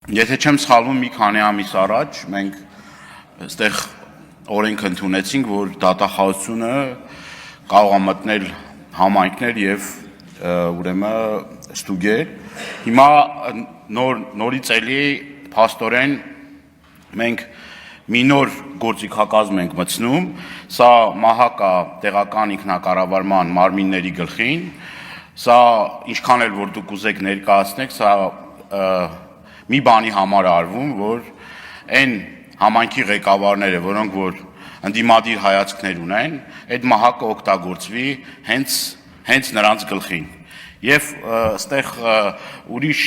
Եթե չեմ սխալվում, մի քանի ամիս առաջ մենք այստեղ օրենք ընդունեցինք, որ դատախազությունը կարող է մտնել համայնքներ եւ ուրեմն ստուգել։ Հիմա նորից էլի փաստորեն մենք մի նոր գործիքակազմ ենք մտցնում, սա մահակա տեղական ինքնակառավարման մարմինների գլխին, սա ինչքան էլ որ դուք ուզեք ներկայացնեք, սա մի բանի համար արվում, որ այն համայնքի ղեկավարները, որոնք որ ընդդիմադիր հայացքներ ունեն, այդ մահակը օգտագործվի հենց նրանց գլխին։ Եվ այստեղ ուրիշ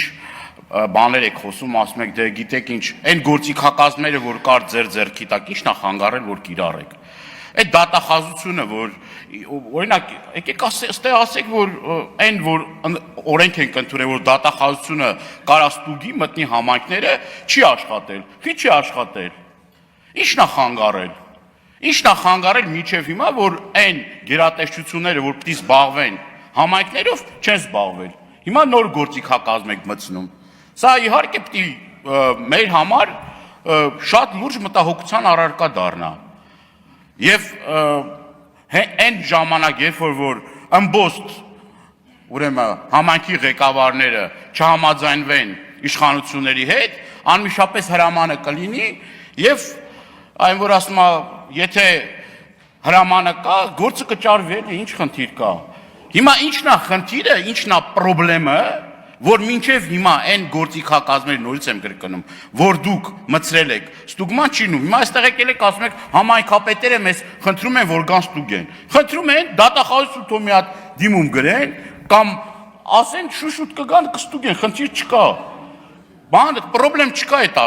բաներ եք խոսում, ասում եք, դե գիտեք ինչ, այն գործիքակազմերը, որ կար ձեր ձեռքի տակ, ի՞նչն է խանգարել, որ կիրառեք։ Այդ դատախազությունը, որ օրինակ, եկեք այստեղ ասեք, որ այն որ օրենք ենք ընդունել, որ դատախազությունը կարա ստուգի մտնի համայնքները, չի աշխատել։ Քիչ չի աշխատել։ Ի՞նչն է խանգարել։ Ի՞նչն է խանգարել մինչև հիմա, որ այն գերատեսչությունները, որ պիտի զբաղվեն համայնքներով, չեն զբաղվել։ Հիմա նոր գործիքակազմ եք մտցնում։ Սա իհարկե պիտի մեր համար շատ լուրջ մտահոգության առարկա դառնա։ Եվ այն ժամանակ, երբ որ ըմբոստ ուրեմն համայնքի ղեկավարները չհամաձայնվեն իշխանությունների հետ, անմիջապես հրամանը կլինի եւ այն որ ասում է, եթե հրամանը կա, գործը կճարվի, ինչ խնդիր կա։ Հիմա ինչն է խնդիրը, ինչն է խնդրեմը, որ մինչև հիմա այն գործիքակազմերը նորից եմ կրկնում, որ դուք մցրել եք, ստուգման չի նու։ Հիմա այստեղ եկել եք ասում եք համայնքապետերը մեզ խնդրում են, որ գան ստուգեն։ Խնդրում են դատախազությունը թող մի հատ դիմում գրեն կամ ասեն շուշուտ կգան կստուգեն, խնդիր չկա։ Բան, խնդրեմ չկա այդ